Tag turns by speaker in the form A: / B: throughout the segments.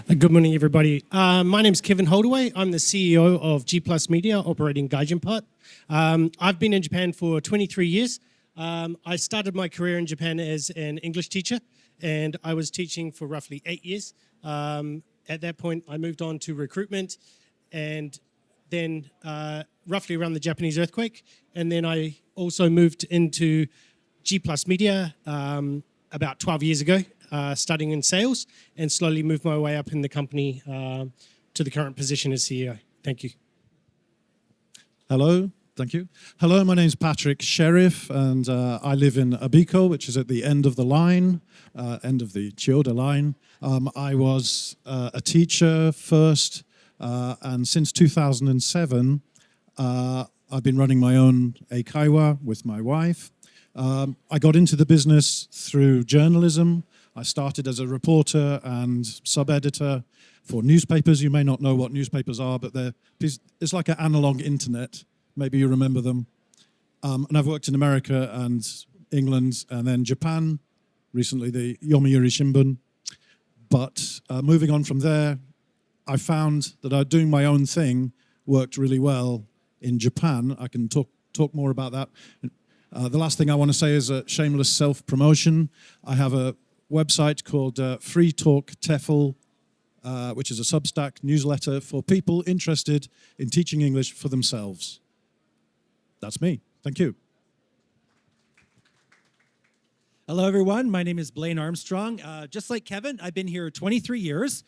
A: Good morning, everybody. My name is Kevin Holdaway. I'm the CEO of G Plus Media, operating Gaijin Pot. I've been in Japan for 23 years. I started my career in Japan as an English teacher, and I was teaching for roughly 8 years. At that point, I moved on to recruitment, and then roughly around the Japanese earthquake. And then I also moved into G Plus Media about 12 years ago, starting in sales, and slowly moved my way up in the company to the current position as CEO. Thank you.
B: Hello, thank you. Hello, my name's Patrick Sheriff, and I live in Abiko, which is at the end of the line, end of the Chiyoda line. I was a teacher first, and since 2007, I've been running my own eikaiwa with my wife. I got into the business through journalism. I started as a reporter and sub-editor for newspapers. You may not know what newspapers are, but it's like an analog internet. Maybe you remember them. And I've worked in America and England and then Japan, recently the Yomiuri Shimbun. But moving on from there, I found that doing my own thing worked really well in Japan. I can talk more about that. The last thing I want to say is a shameless self-promotion. I have a website called Free Talk TEFL, which is a Substack newsletter for people interested in teaching English for themselves. That's me. Thank you.
C: Hello, everyone. My name is Blaine Armstrong. Just like Kevin, I've been here 23 years.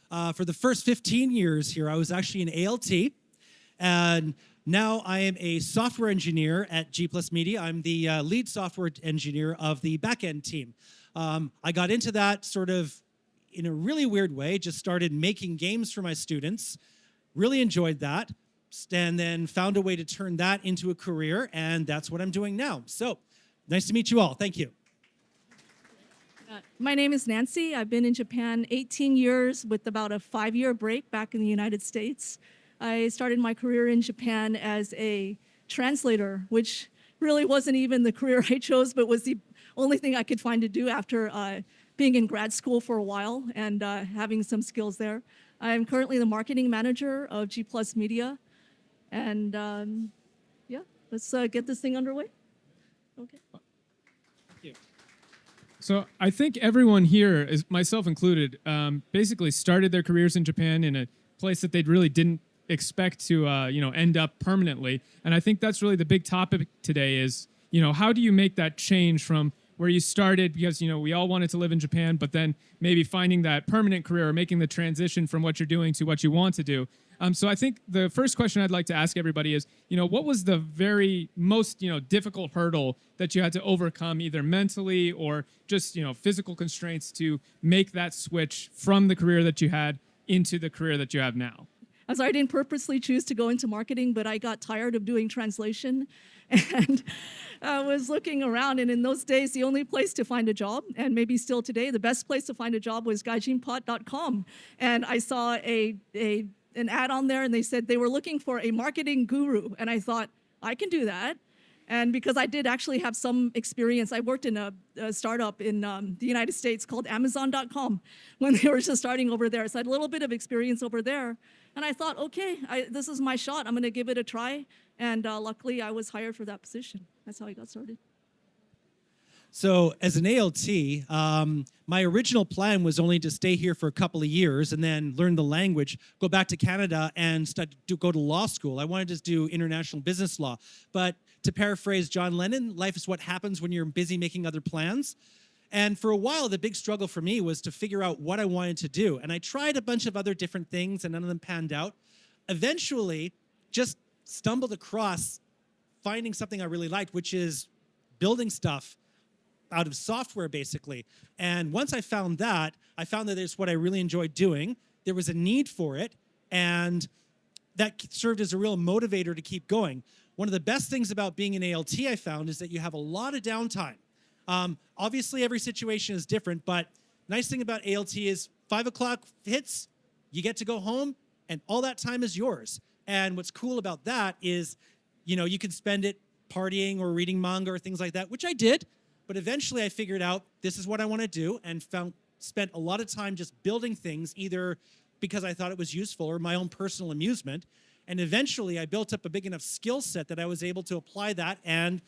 C: For the first 15 years here, I was actually an ALT. And now I am a software engineer at G Plus Media. I'm the lead software engineer of the backend team. I got into that sort of in a really weird way, just started making games for my students, really enjoyed that, and then found a way to turn that into a career, and that's what I'm doing now. So, nice to meet you all. Thank you.
D: My name is Nancy. I've been in Japan 18 years with about a 5-year break back in the United States. I started my career in Japan as a translator, which really wasn't even the career I chose, but was the only thing I could find to do after being in grad school for a while and having some skills there. I'm currently the marketing manager of G Plus Media. And yeah, let's get this thing underway. Okay.
E: Thank you. So I think everyone here, myself included, basically started their careers in Japan in a place that they really didn't expect to end up permanently. And I think that's really the big topic today is, how do you make that change from where you started, because we all wanted to live in Japan, but then maybe finding that permanent career or making the transition from what you're doing to what you want to do. So I think the first question I'd like to ask everybody is, what was the very most difficult hurdle that you had to overcome, either mentally or just physical constraints, to make that switch from the career that you had into the career that you have now?
D: I'm sorry, I didn't purposely choose to go into marketing, but I got tired of doing translation. And I was looking around, and in those days, the only place to find a job, and maybe still today, the best place to find a job was gaijinpot.com. And I saw an ad on there, and they said they were looking for a marketing guru. And I thought, I can do that. And because I did actually have some experience, I worked in a startup in the United States called Amazon.com when they were just starting over there. So I had a little bit of experience over there. And I thought, okay, this is my shot. I'm going to give it a try. And luckily, I was hired for that position. That's how I got started.
C: So as an ALT, my original plan was only to stay here for a couple of years and then learn the language, go back to Canada and go to law school. I wanted to do international business law. But to paraphrase John Lennon, life is what happens when you're busy making other plans. And for a while, the big struggle for me was to figure out what I wanted to do. And I tried a bunch of other different things, and none of them panned out. Eventually, just stumbled across finding something I really liked, which is building stuff out of software, basically. And once I found that it's what I really enjoyed doing. There was a need for it, and that served as a real motivator to keep going. One of the best things about being an ALT, I found, is that you have a lot of downtime. Obviously, every situation is different, but nice thing about ALT is 5 o'clock hits, you get to go home, and all that time is yours. And what's cool about that is, you can spend it partying or reading manga or things like that, which I did. But eventually I figured out this is what I want to do and found spent a lot of time just building things, either because I thought it was useful or my own personal amusement. And eventually I built up a big enough skill set that I was able to apply that. And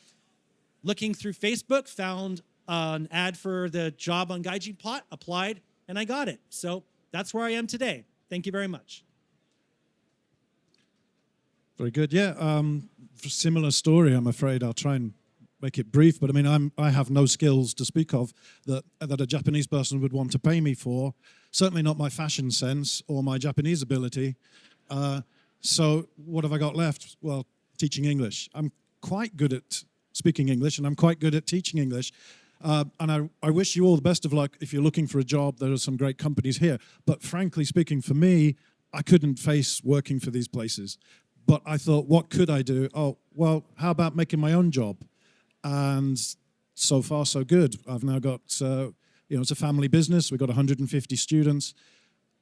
C: looking through Facebook, found an ad for the job on Gaijin Pot, applied, and I got it. So that's where I am today. Thank you very much.
B: Very good. Yeah, similar story. I'm afraid I'll try and make it brief. But I mean, I have no skills to speak of that a Japanese person would want to pay me for. Certainly not my fashion sense or my Japanese ability. So what have I got left? Well, teaching English. I'm quite good at speaking English, and I'm quite good at teaching English. And I wish you all the best of luck if you're looking for a job. There are some great companies here. But frankly speaking, for me, I couldn't face working for these places. But I thought, what could I do? Oh, well, how about making my own job? And so far, so good. I've now got, it's a family business. We've got 150 students.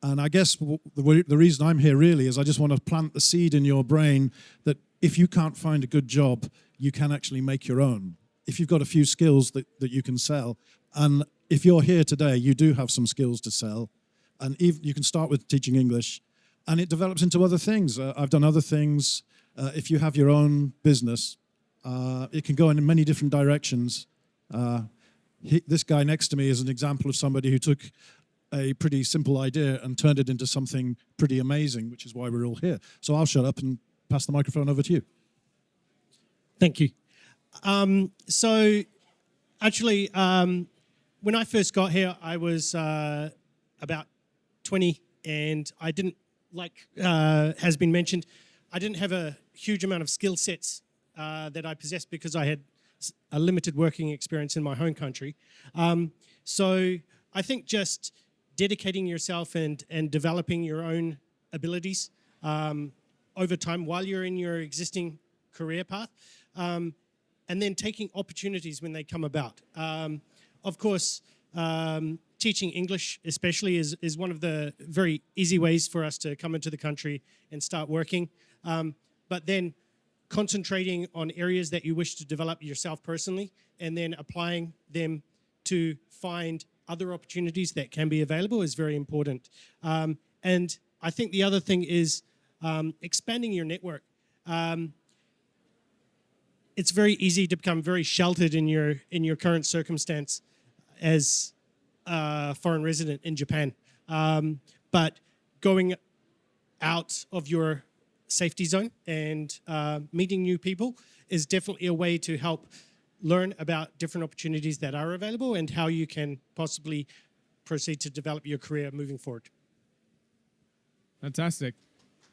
B: And I guess the reason I'm here really is I just want to plant the seed in your brain that if you can't find a good job, you can actually make your own. If you've got a few skills that you can sell, and if you're here today, you do have some skills to sell, and even you can start with teaching English, and it develops into other things. I've done other things. If you have your own business, it can go in many different directions. This guy next to me is an example of somebody who took a pretty simple idea and turned it into something pretty amazing, which is why we're all here. So I'll shut up and pass the microphone over to you.
A: Thank you. So actually, when I first got here, I was about 20, and I didn't, like has been mentioned, I didn't have a huge amount of skill sets that I possessed because I had a limited working experience in my home country. So I think just dedicating yourself and developing your own abilities over time while you're in your existing career path, and then taking opportunities when they come about. Of course, teaching English especially is one of the very easy ways for us to come into the country and start working. But then concentrating on areas that you wish to develop yourself personally, and then applying them to find other opportunities that can be available is very important. And I think the other thing is expanding your network. It's very easy to become very sheltered in your current circumstance as a foreign resident in Japan. But going out of your safety zone and meeting new people is definitely a way to help learn about different opportunities that are available and how you can possibly proceed to develop your career moving forward.
E: Fantastic.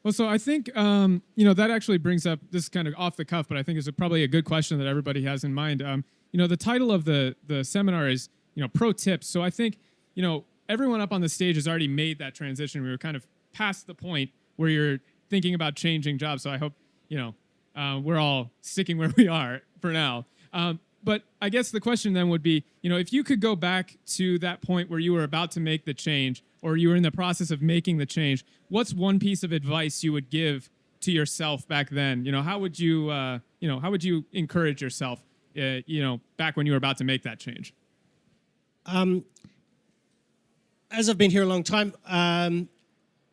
E: Well, so I think, that actually brings up, this kind of off the cuff, but I think is probably a good question that everybody has in mind. The title of the seminar is, pro tips. So I think, everyone up on the stage has already made that transition. We were kind of past the point where you're thinking about changing jobs. So I hope, we're all sticking where we are for now. But I guess the question then would be, if you could go back to that point where you were about to make the change, or you were in the process of making the change, what's one piece of advice you would give to yourself back then? How would you encourage yourself, back when you were about to make that change?
A: As I've been here a long time,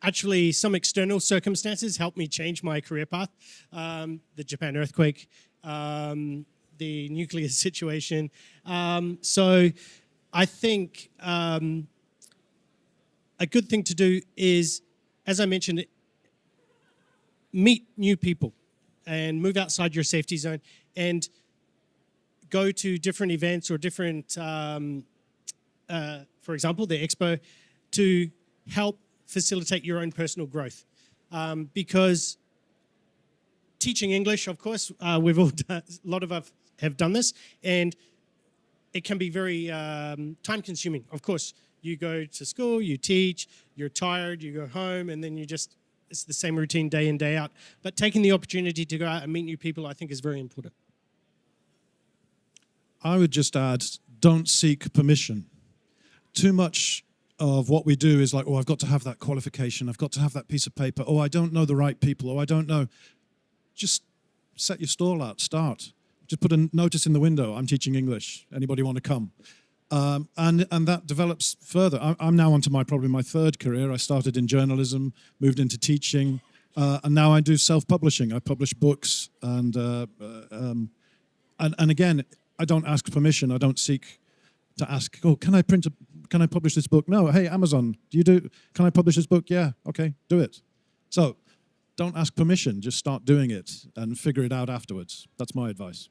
A: actually some external circumstances helped me change my career path. The Japan earthquake, the nuclear situation. So I think a good thing to do is, as I mentioned, meet new people and move outside your safety zone and go to different events or different, for example, the expo, to help facilitate your own personal growth. Because teaching English, of course, we've all done, a lot of us have done this, and it can be very time consuming. Of course, you go to school, you teach, you're tired, you go home, and then it's the same routine day in, day out. But taking the opportunity to go out and meet new people, I think, is very important.
B: I would just add, don't seek permission. Too much of what we do is like, oh, I've got to have that qualification, I've got to have that piece of paper, oh, I don't know the right people, oh, I don't know. Just set your stall out, start. Just put a notice in the window, I'm teaching English, anybody want to come? And that develops further. I'm now onto probably my third career. I started in journalism, moved into teaching, and now I do self-publishing. I publish books, and again, I don't ask permission. I don't seek to ask, oh, can I publish this book? No, hey, Amazon, can I publish this book? Yeah, okay, do it. So don't ask permission, just start doing it and figure it out afterwards. That's my advice.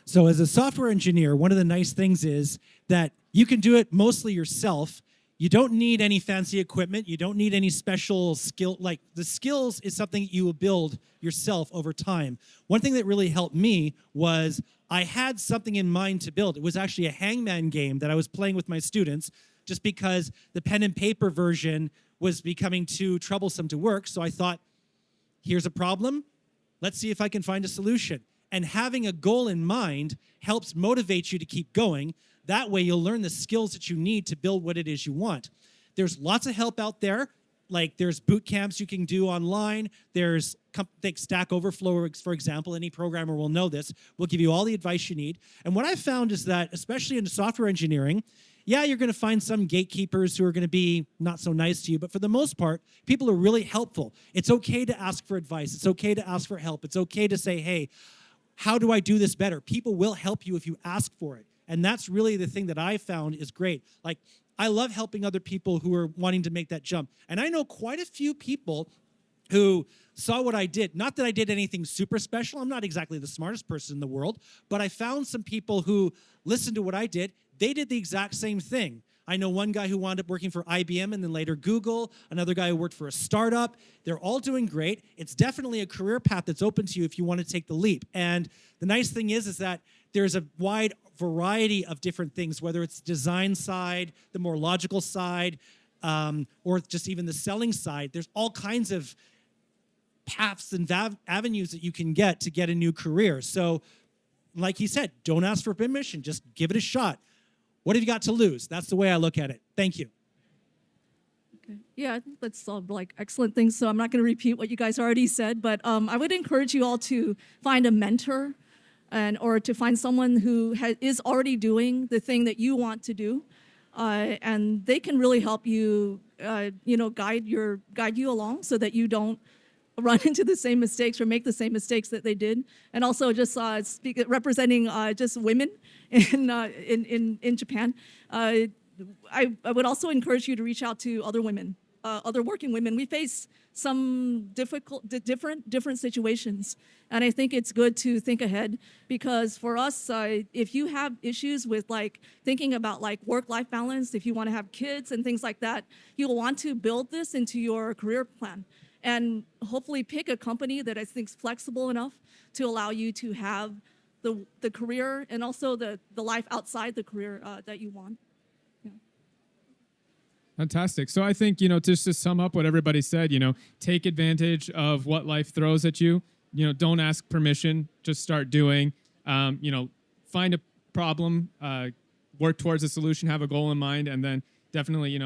C: So as a software engineer, one of the nice things is that you can do it mostly yourself. You don't need any fancy equipment. You don't need any special skill. Like, the skills is something you will build yourself over time. One thing that really helped me was I had something in mind to build. It was actually a hangman game that I was playing with my students, just because the pen and paper version was becoming too troublesome to work. So I thought, here's a problem. Let's see if I can find a solution. And having a goal in mind helps motivate you to keep going. That way you'll learn the skills that you need to build what it is you want. There's lots of help out there. Like, there's boot camps you can do online. There's, take Stack Overflow, for example. Any programmer will know this. We'll give you all the advice you need. And what I've found is that, especially in software engineering, yeah, you're going to find some gatekeepers who are going to be not so nice to you, but for the most part, people are really helpful. It's okay to ask for advice. It's okay to ask for help. It's okay to say, hey, how do I do this better? People will help you if you ask for it. And that's really the thing that I found is great. Like, I love helping other people who are wanting to make that jump. And I know quite a few people who saw what I did. Not that I did anything super special. I'm not exactly the smartest person in the world, but I found some people who listened to what I did. They did the exact same thing. I know one guy who wound up working for IBM and then later Google, another guy who worked for a startup. They're all doing great. It's definitely a career path that's open to you if you want to take the leap. And the nice thing is that there's a wide variety of different things, whether it's design side, the more logical side, or just even the selling side. There's all kinds of paths and avenues that you can get to get a new career. So like he said, don't ask for permission, just give it a shot. What have you got to lose? That's the way I look at it. Thank you.
D: Okay. Yeah, I think that's all like excellent things. So I'm not going to repeat what you guys already said, but I would encourage you all to find a mentor or to find someone who is already doing the thing that you want to do, and they can really help you, guide you along so that you don't run into the same mistakes or make the same mistakes that they did. And also just representing just women in Japan. I would also encourage you to reach out to other women, other working women. We face some different situations, and I think it's good to think ahead, because for us, if you have issues with like thinking about like work-life balance, if you want to have kids and things like that, you'll want to build this into your career plan. And hopefully pick a company that I think is flexible enough to allow you to have the career and also the life outside the career that you want. Yeah.
E: Fantastic. So I think, just to sum up what everybody said, take advantage of what life throws at you. Don't ask permission, just start doing. Find a problem, work towards a solution, have a goal in mind, and then definitely,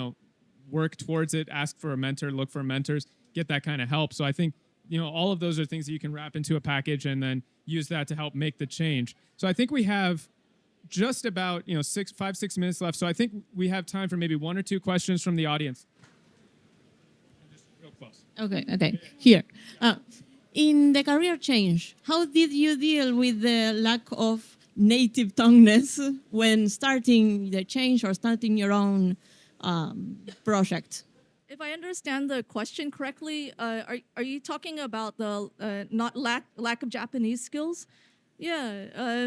E: work towards it, ask for a mentor, look for mentors, get that kind of help. So I think, all of those are things that you can wrap into a package and then use that to help make the change. So I think we have just about, 5-6 minutes left. So I think we have time for maybe one or two questions from the audience. Just real close.
F: Okay. Here. In the career change, how did you deal with the lack of native tongueness when starting the change or starting your own project?
D: If I understand the question correctly, are you talking about the not lack of Japanese skills? Yeah,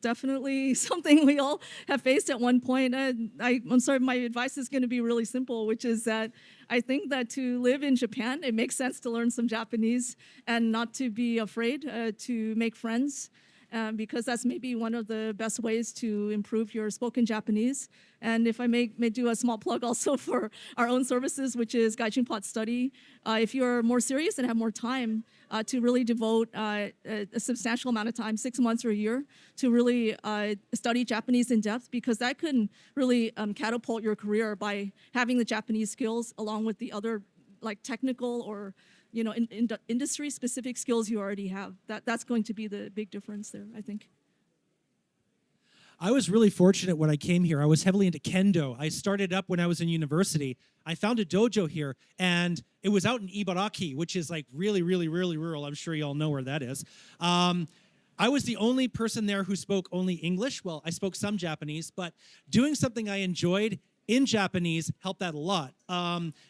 D: definitely something we all have faced at one point. I'm sorry, my advice is going to be really simple, which is that I think that to live in Japan, it makes sense to learn some Japanese and not to be afraid to make friends. Because that's maybe one of the best ways to improve your spoken Japanese. And if I may do a small plug also for our own services, which is Gaijin Pot Study. If you're more serious and have more time to really devote a substantial amount of time, 6 months or a year, to really study Japanese in depth, because that can really catapult your career by having the Japanese skills along with the other like technical or industry-specific skills you already have. That's going to be the big difference there, I think.
C: I was really fortunate when I came here. I was heavily into kendo. I started up when I was in university. I found a dojo here, and it was out in Ibaraki, which is like really, really, really rural. I'm sure you all know where that is. I was the only person there who spoke only English. Well, I spoke some Japanese, but doing something I enjoyed in Japanese helped that a lot.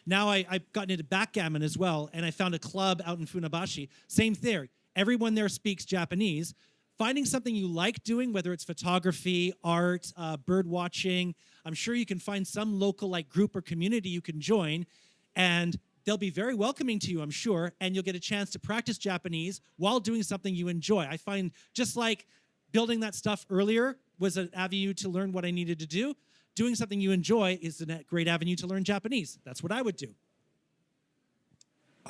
C: Now I've gotten into backgammon as well, and I found a club out in Funabashi. Same thing. Everyone there speaks Japanese. Finding something you like doing, whether it's photography, art, bird watching, I'm sure you can find some local like group or community you can join, and they'll be very welcoming to you, I'm sure, and you'll get a chance to practice Japanese while doing something you enjoy. I find just like building that stuff earlier was an avenue to learn what I needed to do, doing something you enjoy is a great avenue to learn Japanese. That's what I would do.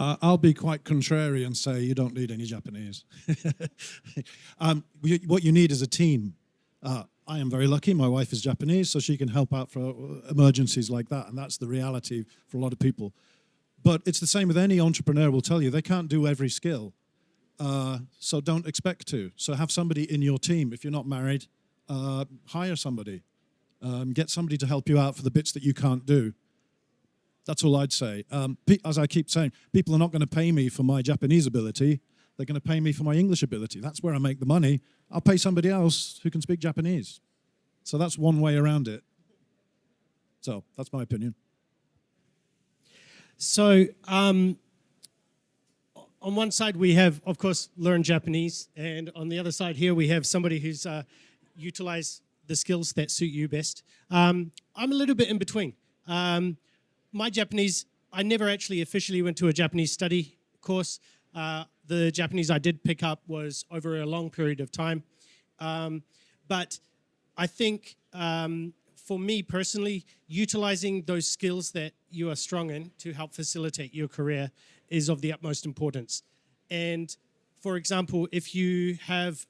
B: I'll be quite contrary and say you don't need any Japanese. What you need is a team. I am very lucky. My wife is Japanese, so she can help out for emergencies like that, and that's the reality for a lot of people. But it's the same with any entrepreneur will tell you. They can't do every skill, so don't expect to. So have somebody in your team. If you're not married, hire somebody. Get somebody to help you out for the bits that you can't do. That's all I'd say. As I keep saying, people are not going to pay me for my Japanese ability. They're going to pay me for my English ability. That's where I make the money. I'll pay somebody else who can speak Japanese. So that's one way around it. So that's my opinion.
A: So on one side we have, of course, learn Japanese, and on the other side here we have somebody who's utilized the skills that suit you best. I'm a little bit in between. My Japanese, I never actually officially went to a Japanese study course. The Japanese I did pick up was over a long period of time. But I think for me personally, utilizing those skills that you are strong in to help facilitate your career is of the utmost importance. And for example, if you have,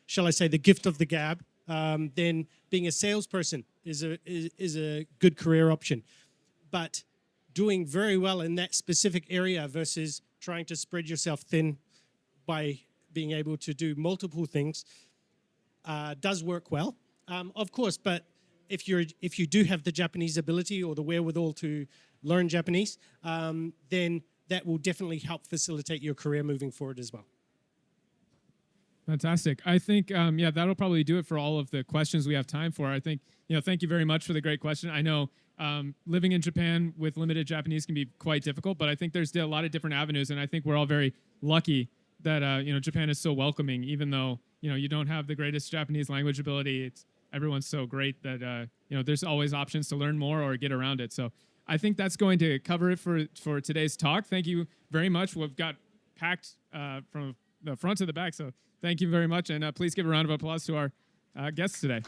A: shall I say, the gift of the gab, then being a salesperson is a good career option. But doing very well in that specific area versus trying to spread yourself thin by being able to do multiple things does work well, of course. But if you do have the Japanese ability or the wherewithal to learn Japanese, then that will definitely help facilitate your career moving forward as well.
E: Fantastic. I think, yeah, that'll probably do it for all of the questions we have time for. I think, thank you very much for the great question. I know living in Japan with limited Japanese can be quite difficult, but I think there's a lot of different avenues, and I think we're all very lucky that, Japan is so welcoming, even though, you don't have the greatest Japanese language ability. Everyone's so great that, there's always options to learn more or get around it. So I think that's going to cover it for today's talk. Thank you very much. We've got packed from the front to the back, so thank you very much, and please give a round of applause to our guests today.